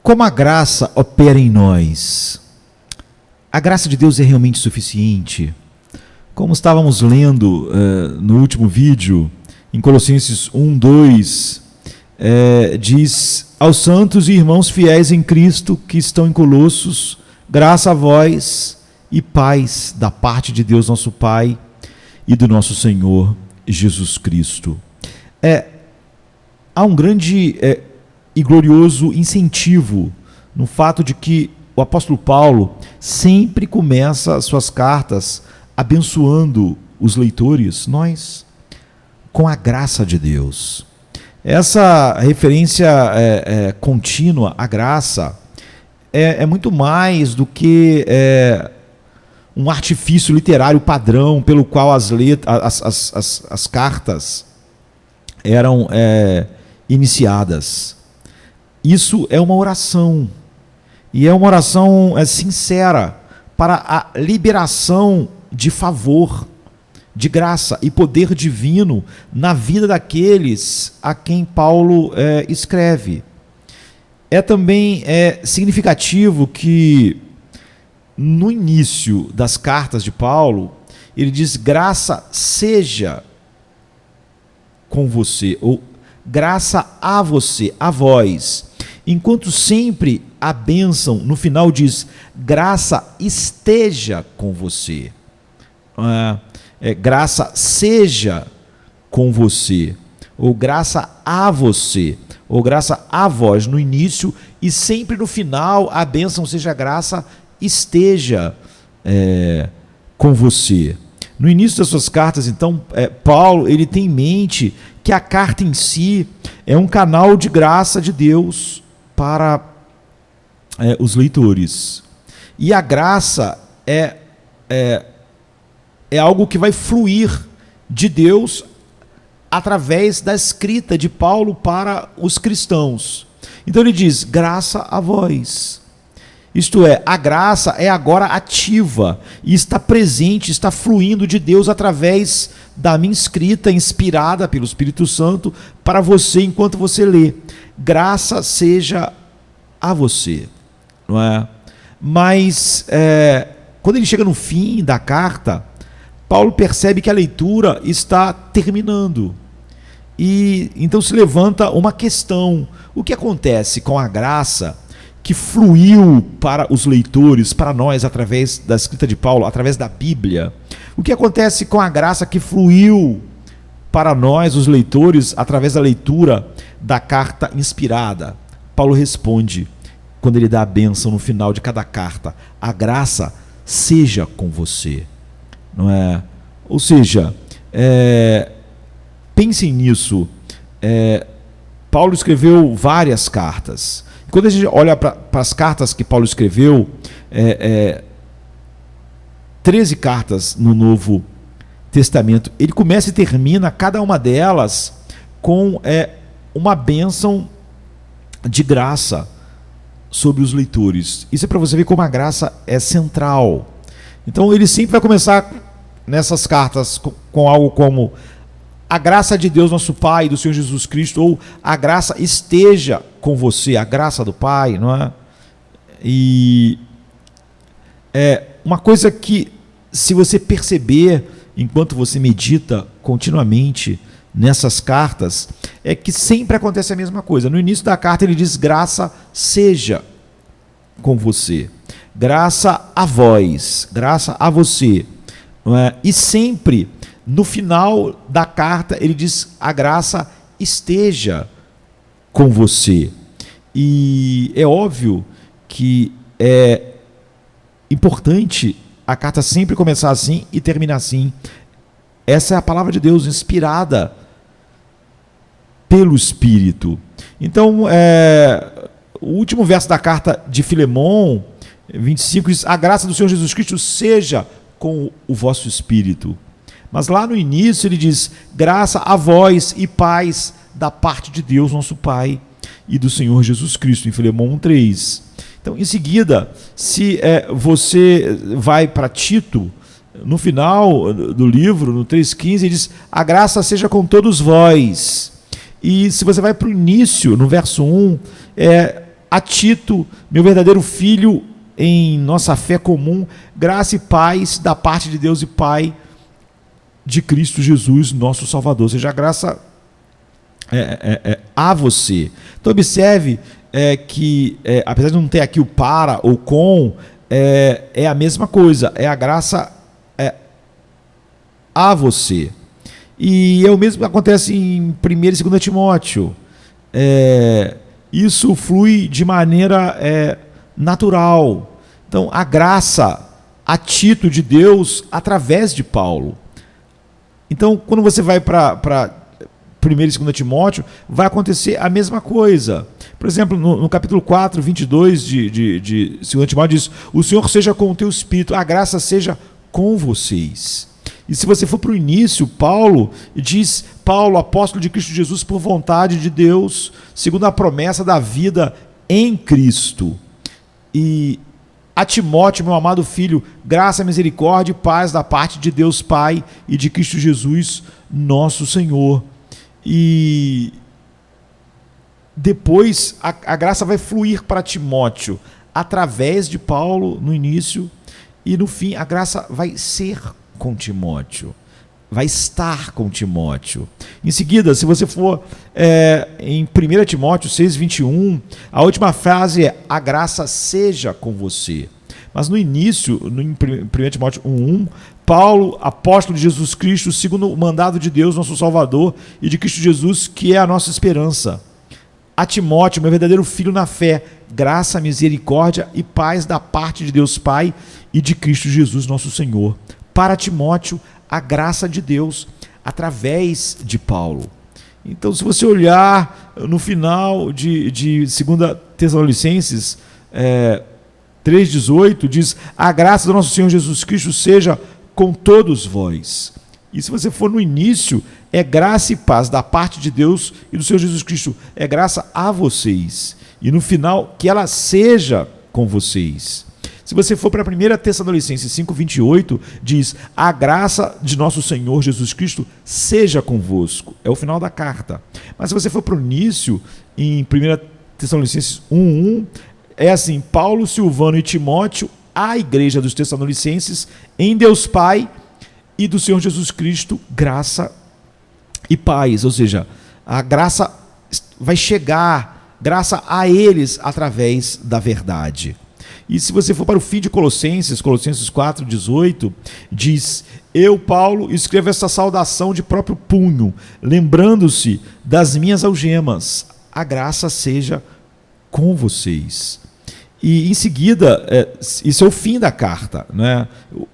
como a graça opera em nós? A graça de Deus é realmente suficiente? Como estávamos lendo no último vídeo, em Colossenses 1:2, diz: aos santos e irmãos fiéis em Cristo que estão em Colossos, graça a vós e paz da parte de Deus nosso Pai e do nosso Senhor Jesus Cristo. Há um grande e glorioso incentivo no fato de que o apóstolo Paulo sempre começa as suas cartas abençoando os leitores, nós, com a graça de Deus. Essa referência contínua à graça é muito mais do que um artifício literário padrão pelo qual as cartas eram iniciadas. Isso é uma oração, e é uma oração sincera para a liberação de favor, de graça e poder divino na vida daqueles a quem Paulo escreve. É também significativo que no início das cartas de Paulo, ele diz: graça seja com você, ou graça a você, a vós. Enquanto sempre a bênção no final diz: graça esteja com você. Graça seja com você, ou graça a você, ou graça a vós no início, e sempre no final a bênção seja graça esteja com você. No início das suas cartas, então, Paulo ele tem em mente que a carta em si é um canal de graça de Deus para os leitores. E a graça é algo que vai fluir de Deus através da escrita de Paulo para os cristãos. Então ele diz: graça a vós. Isto é, a graça é agora ativa e está presente, está fluindo de Deus através da minha escrita, inspirada pelo Espírito Santo, para você enquanto você lê. Graça seja a você, não é? Mas quando ele chega no fim da carta, Paulo percebe que a leitura está terminando. E então se levanta uma questão: o que acontece com a graça que fluiu para os leitores, para nós, através da escrita de Paulo, através da Bíblia? O que acontece com a graça que fluiu para nós, os leitores, através da leitura da carta inspirada? Paulo responde, quando ele dá a bênção no final de cada carta: a graça seja com você. Não é? Ou seja, pensem nisso. Paulo escreveu várias cartas. Quando a gente olha para as cartas que Paulo escreveu, 13 cartas no Novo Testamento, ele começa e termina cada uma delas com uma bênção de graça sobre os leitores. Isso é para você ver como a graça é central. Então ele sempre vai começar nessas cartas com algo como: a graça de Deus nosso Pai e do Senhor Jesus Cristo, ou a graça esteja com você, a graça do Pai, não é? E uma coisa que, se você perceber enquanto você medita continuamente nessas cartas, é que sempre acontece a mesma coisa. No início da carta ele diz: graça seja com você, graça a vós, graça a você, não é? E sempre no final da carta ele diz: a graça esteja com você. E é óbvio que é importante a carta sempre começar assim e terminar assim. Essa é a palavra de Deus inspirada pelo Espírito. Então, o último verso da carta de Filemão, 25, diz: a graça do Senhor Jesus Cristo seja com o vosso espírito. Mas lá no início ele diz: graça a vós e paz da parte de Deus nosso Pai e do Senhor Jesus Cristo, em Filemão 1:3. Então, em seguida, se você vai para Tito, no final do livro, no 3:15, ele diz: a graça seja com todos vós. E se você vai para o início, no verso 1, a Tito, meu verdadeiro filho em nossa fé comum, graça e paz da parte de Deus e Pai de Cristo Jesus, nosso Salvador. Ou seja, a graça a você. Então observe que, apesar de não ter aqui o para ou com, é a mesma coisa, é a graça a você. E é o mesmo que acontece em 1 e 2 Timóteo. Isso flui de maneira natural. Então, a graça a Tito de Deus através de Paulo. Então, quando você vai para 1 e 2 Timóteo, vai acontecer a mesma coisa. Por exemplo, no capítulo 4, 22 de 2 Timóteo diz: o Senhor seja com o teu espírito, a graça seja com vocês. E se você for para o início, Paulo diz: Paulo, apóstolo de Cristo Jesus, por vontade de Deus, segundo a promessa da vida em Cristo. E a Timóteo, meu amado filho, graça, misericórdia e paz da parte de Deus Pai e de Cristo Jesus, nosso Senhor. E depois a graça vai fluir para Timóteo através de Paulo no início, e no fim a graça vai ser com Timóteo, vai estar com Timóteo. Em seguida, se você for em 1 Timóteo 6,21, a última frase é: a graça seja com você. Mas no início, em 1 Timóteo 1,1, Paulo, apóstolo de Jesus Cristo, segundo o mandado de Deus, nosso Salvador, e de Cristo Jesus, que é a nossa esperança. A Timóteo, meu verdadeiro filho na fé, graça, misericórdia e paz da parte de Deus Pai e de Cristo Jesus, nosso Senhor. Para Timóteo, a graça de Deus através de Paulo. Então, se você olhar no final de 2 Tessalonicenses 3,18, diz: a graça do nosso Senhor Jesus Cristo seja com todos vós. E se você for no início, é graça e paz da parte de Deus e do Senhor Jesus Cristo, é graça a vocês. E no final, que ela seja com vocês. Se você for para 1 Tessalonicenses 5,28, diz: a graça de nosso Senhor Jesus Cristo seja convosco. É o final da carta. Mas se você for para o início, em 1 Tessalonicenses 1,1, é assim: Paulo, Silvano e Timóteo, a igreja dos Tessalonicenses, em Deus Pai e do Senhor Jesus Cristo, graça e paz. Ou seja, a graça vai chegar, graça a eles através da verdade. E se você for para o fim de Colossenses 4,18, diz: eu, Paulo, escrevo essa saudação de próprio punho, lembrando-se das minhas algemas. A graça seja com vocês. E em seguida, isso é o fim da carta, né?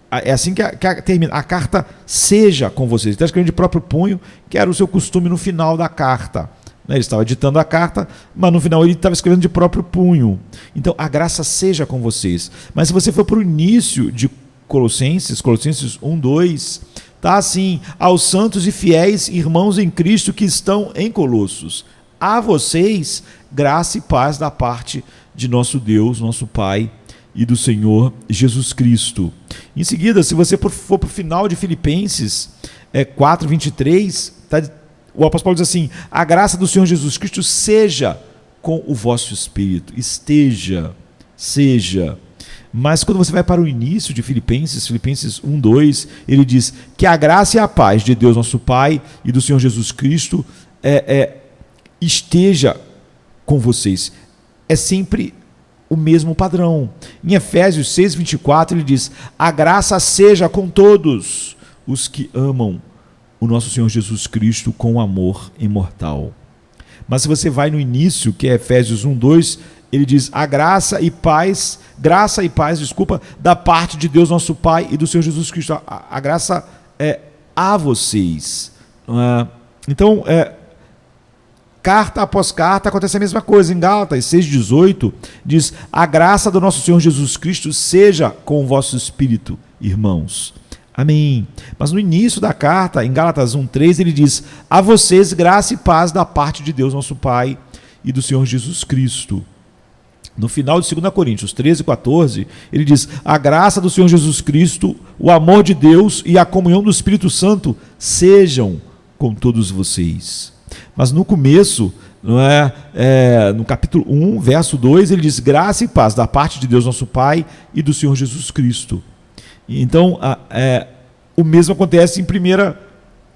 É assim que termina. A carta seja com vocês. Ele está escrevendo de próprio punho, que era o seu costume no final da carta. Ele estava editando a carta, mas no final ele estava escrevendo de próprio punho. Então, a graça seja com vocês. Mas se você for para o início de Colossenses 1,2, está assim: aos santos e fiéis irmãos em Cristo que estão em Colossos, a vocês graça e paz da parte de nosso Deus, nosso Pai e do Senhor Jesus Cristo. Em seguida, se você for para o final de Filipenses 4,23, o apóstolo Paulo diz assim: a graça do Senhor Jesus Cristo seja com o vosso espírito. Seja. Mas quando você vai para o início de Filipenses 1,2, ele diz que a graça e a paz de Deus, nosso Pai, e do Senhor Jesus Cristo esteja com vocês. É sempre o mesmo padrão. Em Efésios 6,24, ele diz: a graça seja com todos os que amam o nosso Senhor Jesus Cristo com amor imortal. Mas se você vai no início, que é Efésios 1,2, ele diz: a graça e paz, da parte de Deus nosso Pai e do Senhor Jesus Cristo. A graça é a vocês. Então, carta após carta acontece a mesma coisa. Em Gálatas 6,18 diz: a graça do nosso Senhor Jesus Cristo seja com o vosso espírito, irmãos. Amém. Mas no início da carta, em Gálatas 1,3, ele diz: a vocês graça e paz da parte de Deus nosso Pai e do Senhor Jesus Cristo. No final de 2 Coríntios 13,14, ele diz: a graça do Senhor Jesus Cristo, o amor de Deus e a comunhão do Espírito Santo sejam com todos vocês. Mas no começo, não é? No capítulo 1, verso 2, ele diz: graça e paz da parte de Deus nosso Pai e do Senhor Jesus Cristo. Então, o mesmo acontece em 1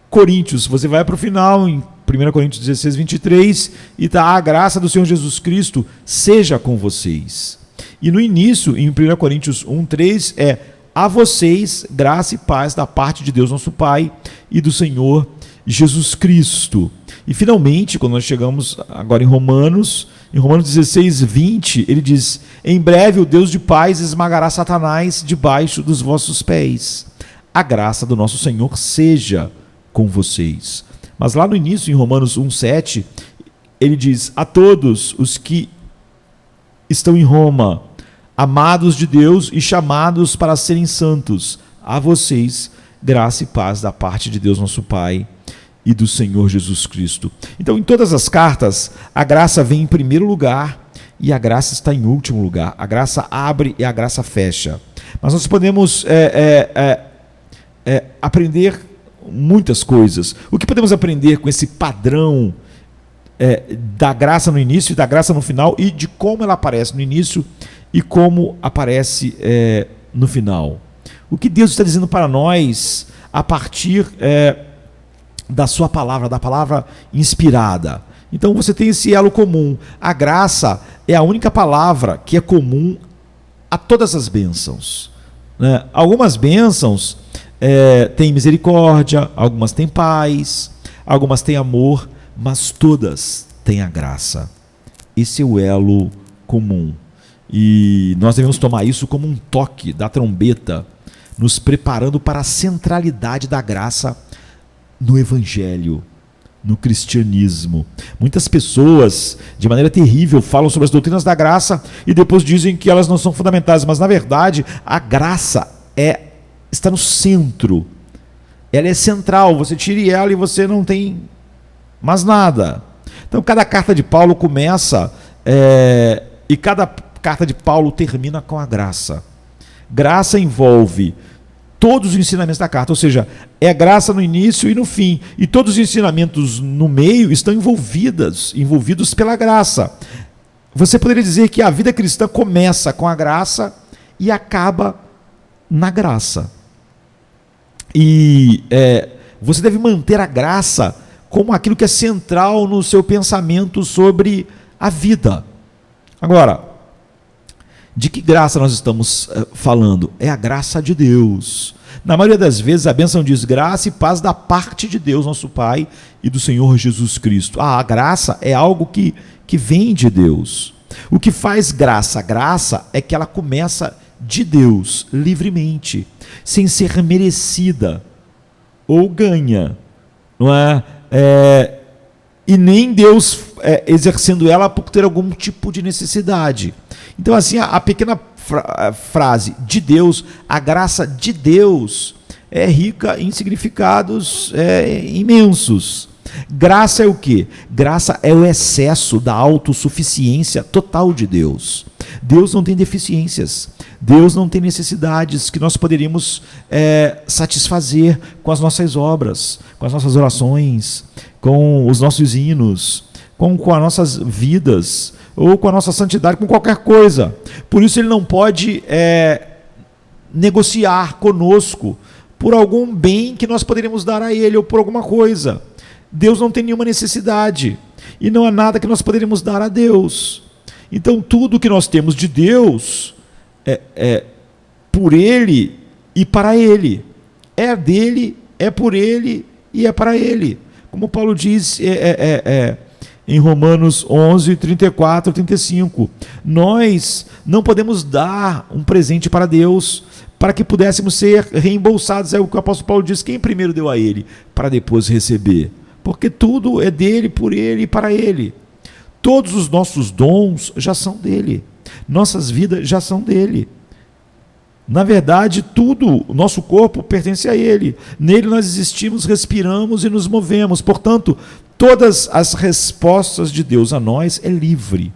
Coríntios. Você vai para o final, em 1 Coríntios 16, 23, e está: a graça do Senhor Jesus Cristo seja com vocês. E no início, em 1 Coríntios 1, 3, a vocês graça e paz da parte de Deus nosso Pai e do Senhor Jesus Cristo. E finalmente, quando nós chegamos agora em Romanos 16, 20, ele diz: em breve o Deus de paz esmagará Satanás debaixo dos vossos pés. A graça do nosso Senhor seja com vocês. Mas lá no início, em Romanos 1, 7, ele diz: a todos os que estão em Roma, amados de Deus e chamados para serem santos, a vocês graça e paz da parte de Deus nosso Pai e do Senhor Jesus Cristo. Então, em todas as cartas, a graça vem em primeiro lugar e a graça está em último lugar. A graça abre e a graça fecha. Mas nós podemos aprender muitas coisas. O que podemos aprender com esse padrão da graça no início e da graça no final, e de como ela aparece no início e como aparece no final? O que Deus está dizendo para nós a partir da sua palavra, da palavra inspirada? Então você tem esse elo comum. A graça é a única palavra que é comum a todas as bênçãos, né? Algumas bênçãos têm misericórdia, algumas têm paz, algumas têm amor, mas todas têm a graça. Esse é o elo comum. E nós devemos tomar isso como um toque da trombeta, nos preparando para a centralidade da graça no Evangelho, no cristianismo. Muitas pessoas, de maneira terrível, falam sobre as doutrinas da graça e depois dizem que elas não são fundamentais, mas na verdade a graça está no centro. Ela é central, você tire ela e você não tem mais nada. Então cada carta de Paulo começa e cada carta de Paulo termina com a graça. Graça envolve todos os ensinamentos da carta, ou seja, é graça no início e no fim, e todos os ensinamentos no meio estão envolvidos pela graça. Você poderia dizer que a vida cristã começa com a graça e acaba na graça. E você deve manter a graça como aquilo que é central no seu pensamento sobre a vida. Agora, de que graça nós estamos falando? É a graça de Deus. Na maioria das vezes a bênção diz graça e paz da parte de Deus, nosso Pai, e do Senhor Jesus Cristo. A graça é algo que vem de Deus. O que faz graça? A graça é que ela começa de Deus, livremente, sem ser merecida ou ganha, não é? E nem Deus exercendo ela por ter algum tipo de necessidade. Então, assim, a pequena frase de Deus, a graça de Deus, é rica em significados imensos. Graça é o quê? Graça é o excesso da autossuficiência total de Deus. Deus não tem deficiências, Deus não tem necessidades que nós poderíamos satisfazer com as nossas obras, com as nossas orações, com os nossos hinos, com as nossas vidas, ou com a nossa santidade, com qualquer coisa. Por isso ele não pode negociar conosco por algum bem que nós poderíamos dar a ele, ou por alguma coisa. Deus não tem nenhuma necessidade, e não há nada que nós poderíamos dar a Deus. Então tudo que nós temos de Deus é por ele e para ele. É dele, é por ele e é para ele. Como Paulo diz em Romanos 11, 34, 35. Nós não podemos dar um presente para Deus para que pudéssemos ser reembolsados. É o que o apóstolo Paulo diz: quem primeiro deu a ele para depois receber? Porque tudo é dele, por ele e para ele. Todos os nossos dons já são dele. Nossas vidas já são dele. Na verdade, tudo, o nosso corpo pertence a ele. Nele nós existimos, respiramos e nos movemos. Portanto, todas as respostas de Deus a nós é livre.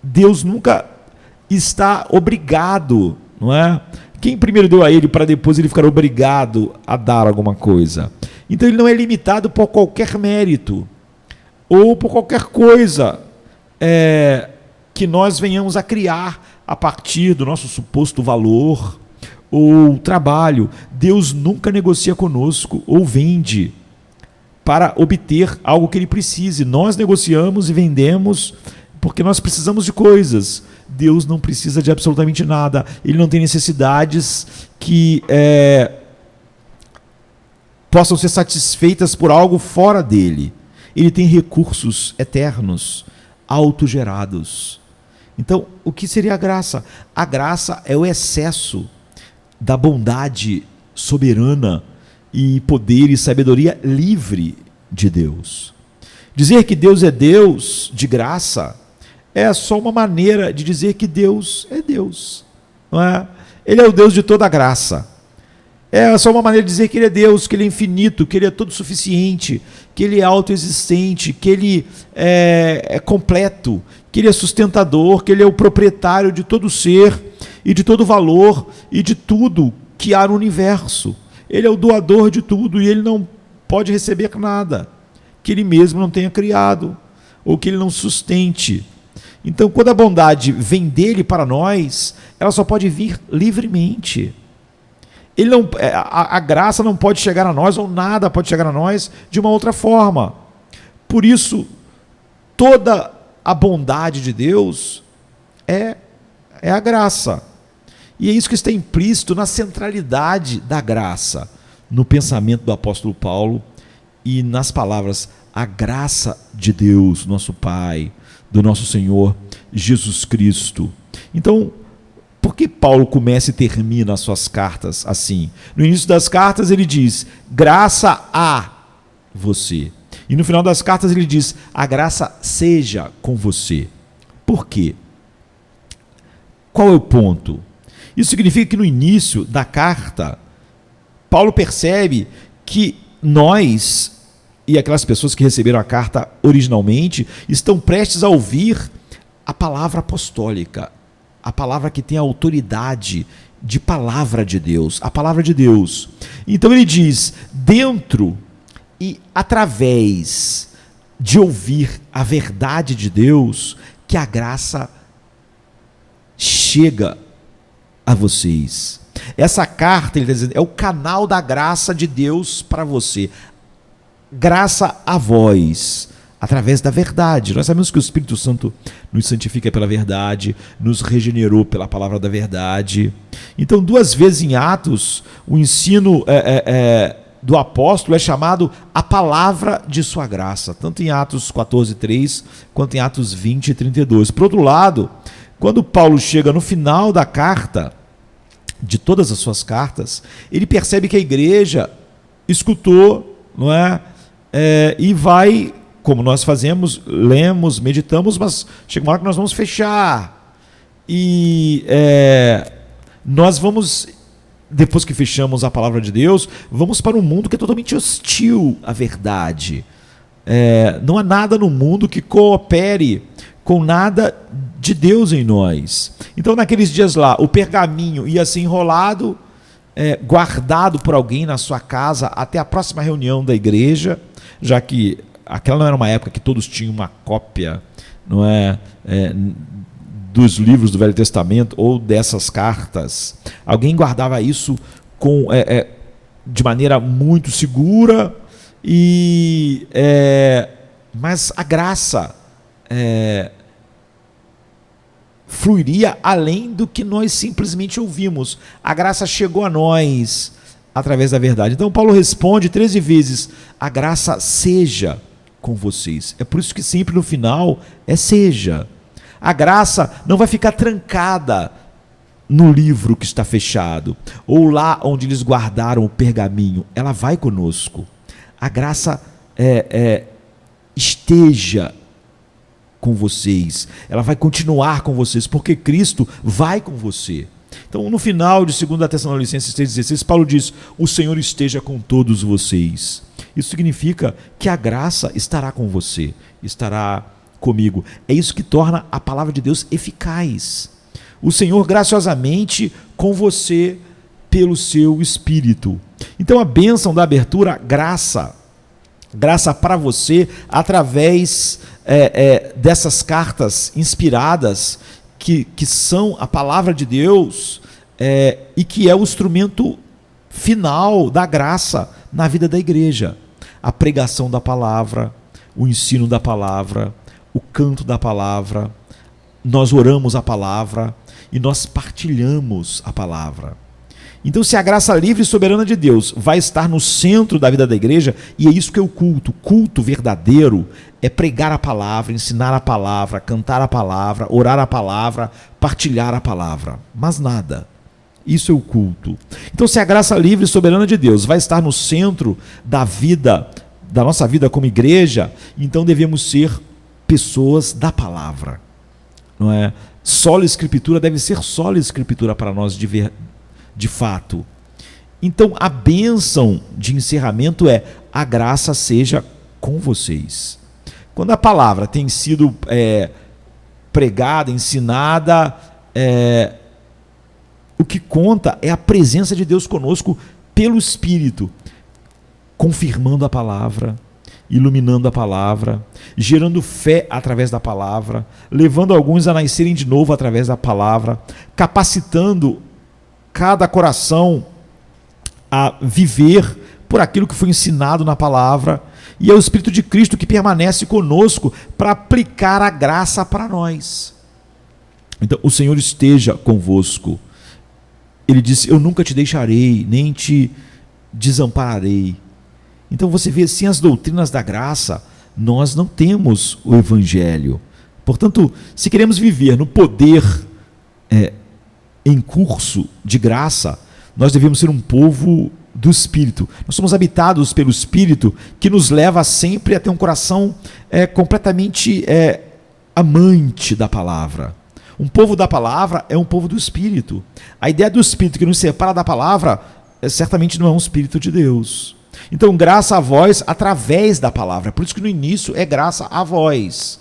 Deus nunca está obrigado, não é? Quem primeiro deu a ele para depois ele ficar obrigado a dar alguma coisa? Então ele não é limitado por qualquer mérito. ou por qualquer coisa que nós venhamos a criar a partir do nosso suposto valor ou trabalho. Deus nunca negocia conosco ou vende para obter algo que ele precise. Nós negociamos e vendemos porque nós precisamos de coisas. Deus não precisa de absolutamente nada. Ele não tem necessidades que possam ser satisfeitas por algo fora dele. Ele tem recursos eternos, autogerados. Então, o que seria a graça? A graça é o excesso da bondade soberana e poder e sabedoria livre de Deus. Dizer que Deus é Deus de graça é só uma maneira de dizer que Deus é Deus, não é? Ele é o Deus de toda a graça. É só uma maneira de dizer que ele é Deus, que ele é infinito, que ele é todo suficiente, que ele é autoexistente, que ele é completo, que ele é sustentador, que ele é o proprietário de todo ser e de todo valor e de tudo que há no universo. Ele é o doador de tudo e ele não pode receber nada que ele mesmo não tenha criado ou que ele não sustente. Então, quando a bondade vem dele para nós, ela só pode vir livremente. A graça não pode chegar a nós, ou nada pode chegar a nós de uma outra forma. Por isso, toda a bondade de Deus é a graça. E é isso que está implícito na centralidade da graça, no pensamento do apóstolo Paulo e nas palavras: a graça de Deus, nosso Pai, do nosso Senhor Jesus Cristo. Então, por que Paulo começa e termina as suas cartas assim? No início das cartas ele diz: graça a você. E no final das cartas ele diz: a graça seja com você. Por quê? Qual é o ponto? Isso significa que no início da carta, Paulo percebe que nós e aquelas pessoas que receberam a carta originalmente estão prestes a ouvir a palavra apostólica, a palavra que tem a autoridade de palavra de Deus, a palavra de Deus. Então ele diz: dentro e através de ouvir a verdade de Deus, que a graça chega a vocês. Essa carta, ele está dizendo, é o canal da graça de Deus para você. Graça a vós, através da verdade. Nós sabemos que o Espírito Santo nos santifica pela verdade, nos regenerou pela palavra da verdade. Então, 2 vezes em Atos, o ensino do apóstolo é chamado a palavra de sua graça, tanto em Atos 14:3 quanto em Atos 20:32. Por outro lado, quando Paulo chega no final da carta, de todas as suas cartas, ele percebe que a igreja escutou, não é? E vai, como nós fazemos, lemos, meditamos, mas chega uma hora que nós vamos fechar. E nós vamos, depois que fechamos a palavra de Deus, vamos para um mundo que é totalmente hostil à verdade. Não há nada no mundo que coopere com nada de Deus em nós. Então, naqueles dias lá, o pergaminho ia ser enrolado, guardado por alguém na sua casa até a próxima reunião da igreja, já que aquela não era uma época que todos tinham uma cópia, não dos livros do Velho Testamento ou dessas cartas. Alguém guardava isso de maneira muito segura, mas a graça fluiria além do que nós simplesmente ouvimos. A graça chegou a nós através da verdade. Então Paulo responde 13 vezes: a graça seja com vocês. É por isso que sempre no final seja. A graça não vai ficar trancada no livro que está fechado, ou lá onde eles guardaram o pergaminho. Ela vai conosco. A graça esteja com vocês, ela vai continuar com vocês, porque Cristo vai com você. Então, no final de 2 Tessalonicenses 3,16, Paulo diz: o Senhor esteja com todos vocês. Isso significa que a graça estará com você, estará comigo. É isso que torna a palavra de Deus eficaz. O Senhor graciosamente com você pelo seu Espírito. Então, a bênção da abertura, graça graça para você através dessas cartas inspiradas que são a palavra de Deus e que é o instrumento final da graça na vida da igreja. A pregação da palavra, o ensino da palavra, o canto da palavra, nós oramos a palavra e nós partilhamos a palavra. Então, se a graça livre e soberana de Deus vai estar no centro da vida da igreja, e é isso que é o culto verdadeiro é pregar a palavra, ensinar a palavra, cantar a palavra, orar a palavra, partilhar a palavra, mas nada. Isso é o culto. Então, se a graça livre e soberana de Deus vai estar no centro da vida, da nossa vida como igreja, então devemos ser pessoas da palavra, não é? Sola Escritura deve ser sola Escritura para nós de fato. Então, a bênção de encerramento é: a graça seja com vocês. Quando a palavra tem sido pregada, ensinada, o que conta é a presença de Deus conosco pelo Espírito, confirmando a palavra, iluminando a palavra, gerando fé através da palavra, levando alguns a nascerem de novo através da palavra, capacitando cada coração a viver por aquilo que foi ensinado na palavra, e é o Espírito de Cristo que permanece conosco para aplicar a graça para nós. Então, o Senhor esteja convosco. Ele disse: eu nunca te deixarei, nem te desampararei. Então você vê, sem as doutrinas da graça, nós não temos o Evangelho. Portanto, se queremos viver no poder em curso de graça, nós devemos ser um povo do Espírito. Nós somos habitados pelo Espírito, que nos leva sempre a ter um coração completamente amante da palavra. Um povo da palavra é um povo do Espírito. A ideia do Espírito que nos separa da palavra certamente não é um Espírito de Deus. Então, graça a vós através da palavra. Por isso que no início é graça a vós.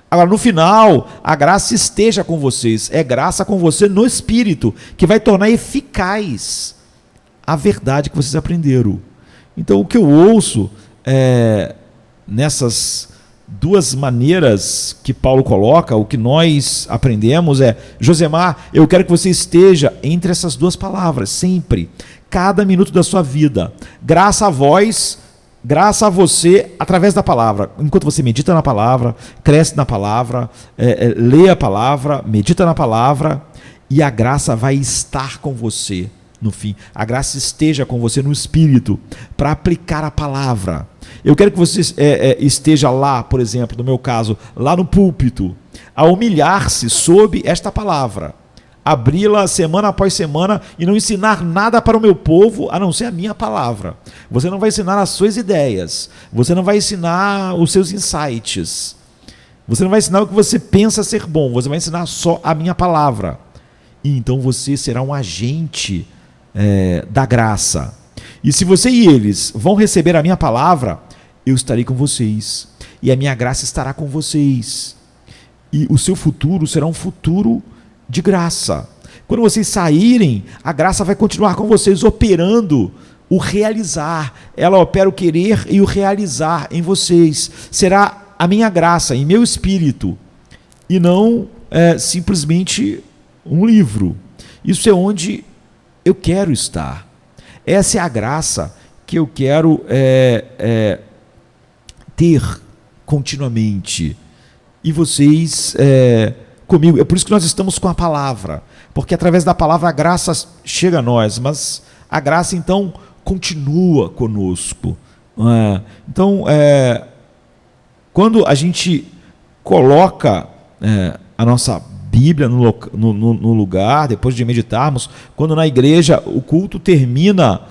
Agora, no final, a graça esteja com vocês. É graça com você no Espírito, que vai tornar eficaz a verdade que vocês aprenderam. Então, o que eu ouço nessas duas maneiras que Paulo coloca, o que nós aprendemos é: Josemar, eu quero que você esteja entre essas duas palavras, sempre, cada minuto da sua vida. Graça a vós, graça a você através da palavra. Enquanto você medita na palavra, cresce na palavra, lê a palavra, medita na palavra, e a graça vai estar com você no fim. A graça esteja com você no Espírito para aplicar a palavra. Eu quero que você esteja lá, por exemplo, no meu caso, lá no púlpito, a humilhar-se sob esta palavra, abri-la semana após semana e não ensinar nada para o meu povo a não ser a minha palavra. Você não vai ensinar as suas ideias, você não vai ensinar os seus insights, você não vai ensinar o que você pensa ser bom, você vai ensinar só a minha palavra. E então você será um agente da graça. E se você e eles vão receber a minha palavra, eu estarei com vocês, e a minha graça estará com vocês, e o seu futuro será um futuro de graça. Quando vocês saírem, a graça vai continuar com vocês, operando o realizar. Ela opera o querer e o realizar em vocês. Será a minha graça em meu espírito, e não simplesmente um livro. Isso é onde eu quero estar. Essa é a graça que eu quero ter continuamente. E vocês comigo. É por isso que nós estamos com a palavra. Porque através da palavra a graça chega a nós. Mas a graça então continua conosco. Então, quando a gente coloca a nossa Bíblia no lugar, depois de meditarmos, quando na igreja o culto termina,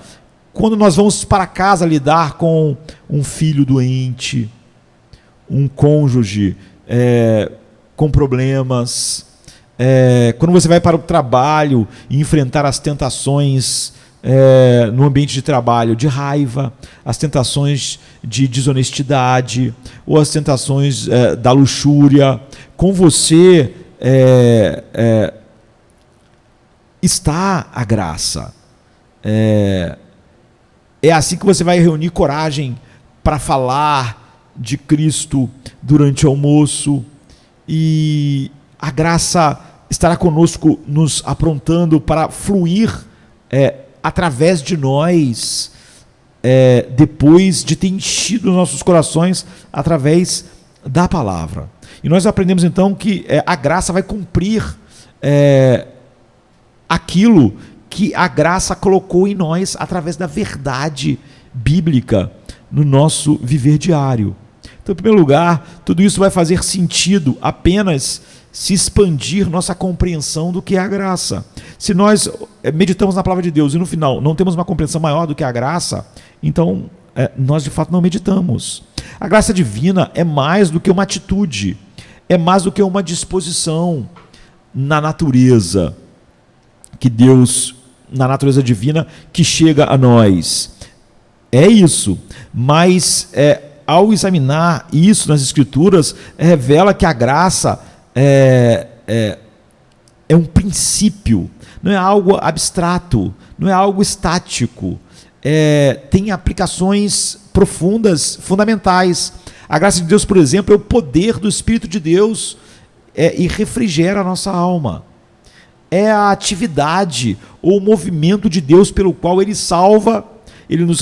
quando nós vamos para casa lidar com um filho doente, um cônjuge com problemas, quando você vai para o trabalho e enfrentar as tentações no ambiente de trabalho de raiva, as tentações de desonestidade, ou as tentações da luxúria, com você está a graça. É assim que você vai reunir coragem para falar de Cristo durante o almoço, e a graça estará conosco, nos aprontando para fluir através de nós, depois de ter enchido os nossos corações através da palavra. E nós aprendemos então que a graça vai cumprir aquilo que a graça colocou em nós através da verdade bíblica no nosso viver diário. Então, em primeiro lugar, tudo isso vai fazer sentido apenas se expandir nossa compreensão do que é a graça. Se nós meditamos na palavra de Deus e no final não temos uma compreensão maior do que a graça, então nós de fato não meditamos. A graça divina é mais do que uma atitude, é mais do que uma disposição na natureza que Deus, na natureza divina que chega a nós. É isso, mas ao examinar isso nas Escrituras, revela que a graça é um princípio, não é algo abstrato, não é algo estático, tem aplicações profundas, fundamentais. A graça de Deus, por exemplo, é o poder do Espírito de Deus e refrigera a nossa alma. É a atividade ou o movimento de Deus pelo qual Ele salva, Ele nos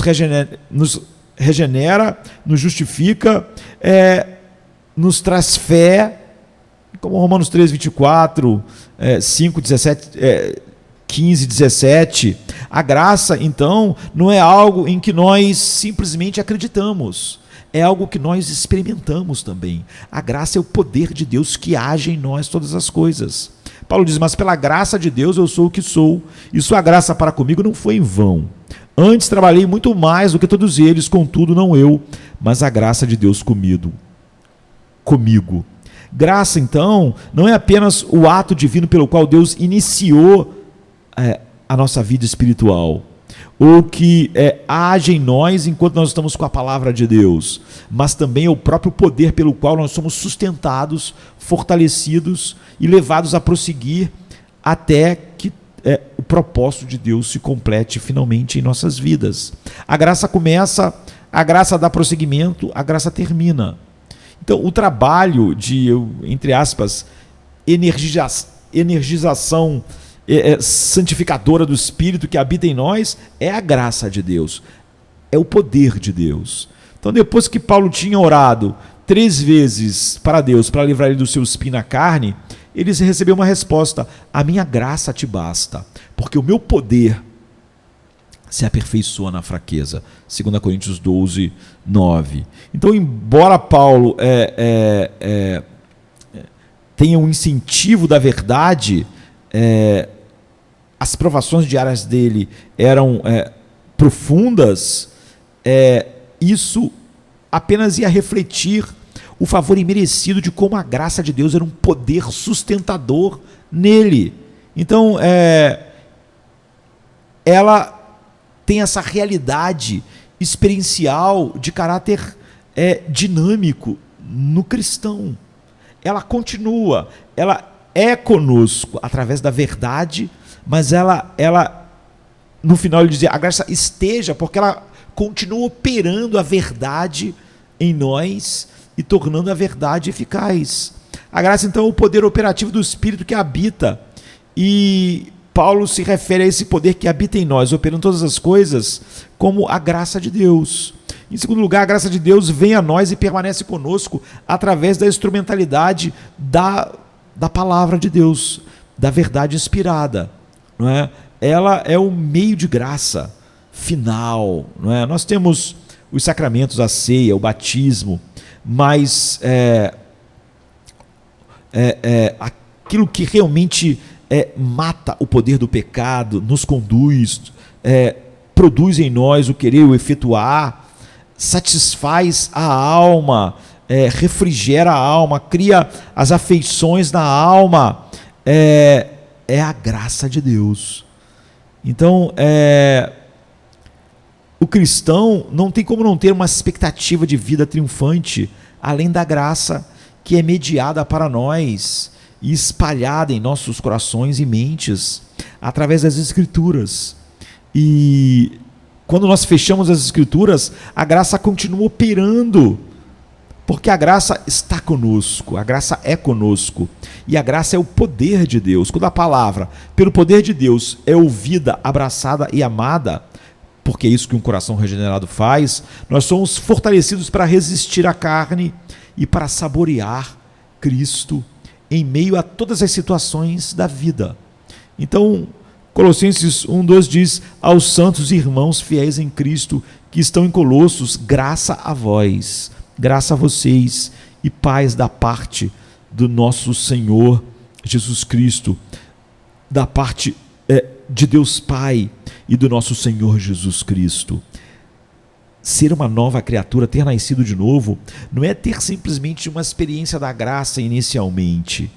regenera, nos justifica, nos traz fé, como Romanos 3, 24, 5, 17, 15, 17. A graça, então, não é algo em que nós simplesmente acreditamos, é algo que nós experimentamos também. A graça é o poder de Deus que age em nós todas as coisas. Paulo diz: mas pela graça de Deus eu sou o que sou, e sua graça para comigo não foi em vão. Antes trabalhei muito mais do que todos eles, contudo não eu, mas a graça de Deus comigo. Graça, então, não é apenas o ato divino pelo qual Deus iniciou a nossa vida espiritual, ou que age em nós enquanto nós estamos com a palavra de Deus, mas também é o próprio poder pelo qual nós somos sustentados, fortalecidos e levados a prosseguir até que o propósito de Deus se complete finalmente em nossas vidas. A graça começa, a graça dá prosseguimento, a graça termina. Então, o trabalho de, entre aspas, energização santificadora do Espírito que habita em nós é a graça de Deus, é o poder de Deus. Então, depois que Paulo tinha orado 3 vezes para Deus, para livrar ele do seu espinho na carne, ele recebeu uma resposta: a minha graça te basta, porque o meu poder se aperfeiçoa na fraqueza. 2 Coríntios 12, 9. Então, embora Paulo tenha um incentivo da verdade, as provações diárias dele eram profundas, isso apenas ia refletir o favor imerecido de como a graça de Deus era um poder sustentador nele. Então, ela tem essa realidade experiencial de caráter dinâmico no cristão. Ela continua, ela é conosco através da verdade, mas ela no final ele dizia: a graça esteja, porque ela continua operando a verdade em nós e tornando a verdade eficaz. A graça, então, é o poder operativo do Espírito que habita, e Paulo se refere a esse poder que habita em nós, operando todas as coisas, como a graça de Deus. Em segundo lugar, a graça de Deus vem a nós e permanece conosco através da instrumentalidade da palavra de Deus, da verdade inspirada, não é? Ela é o meio de graça final, não é? Nós temos os sacramentos, a ceia, o batismo, mas aquilo que realmente mata o poder do pecado, nos conduz, produz em nós o querer, o efetuar, satisfaz a alma, refrigera a alma, cria as afeições na alma, é a graça de Deus. Então, o cristão não tem como não ter uma expectativa de vida triunfante, além da graça que é mediada para nós e espalhada em nossos corações e mentes através das Escrituras. E quando nós fechamos as Escrituras, a graça continua operando, porque a graça está conosco, a graça é conosco, e a graça é o poder de Deus. Quando a palavra, pelo poder de Deus, é ouvida, abraçada e amada, porque é isso que um coração regenerado faz, nós somos fortalecidos para resistir à carne e para saborear Cristo em meio a todas as situações da vida. Então, Colossenses 1:2 diz: aos santos irmãos fiéis em Cristo que estão em Colossos, graça a vós, graça a vocês e paz da parte do nosso Senhor Jesus Cristo, da parte de Deus Pai e do nosso Senhor Jesus Cristo. Ser uma nova criatura, ter nascido de novo, não é ter simplesmente uma experiência da graça inicialmente.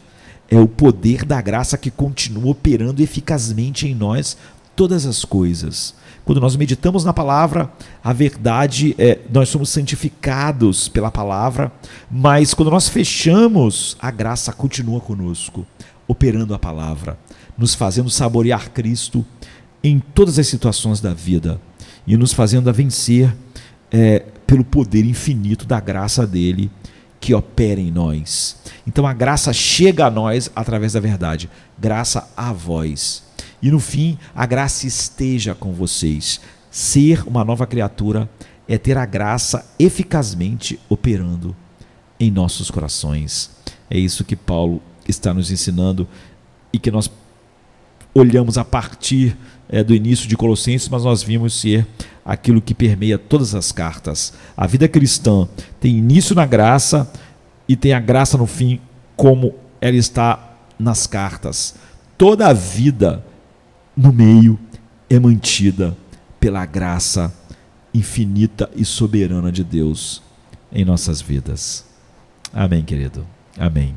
É o poder da graça que continua operando eficazmente em nós todas as coisas. Quando nós meditamos na palavra, a verdade nós somos santificados pela palavra, mas quando nós fechamos, a graça continua conosco, operando a palavra, nos fazendo saborear Cristo em todas as situações da vida e nos fazendo a vencer pelo poder infinito da graça dele que opera em nós. Então a graça chega a nós através da verdade. Graça a vós. E no fim, a graça esteja com vocês. Ser uma nova criatura é ter a graça eficazmente operando em nossos corações. É isso que Paulo está nos ensinando e que nós olhamos a partir do início de Colossenses, mas nós vimos ser aquilo que permeia todas as cartas. A vida cristã tem início na graça e tem a graça no fim, como ela está nas cartas. Toda a vida no meio é mantida pela graça infinita e soberana de Deus em nossas vidas. Amém, querido. Amém.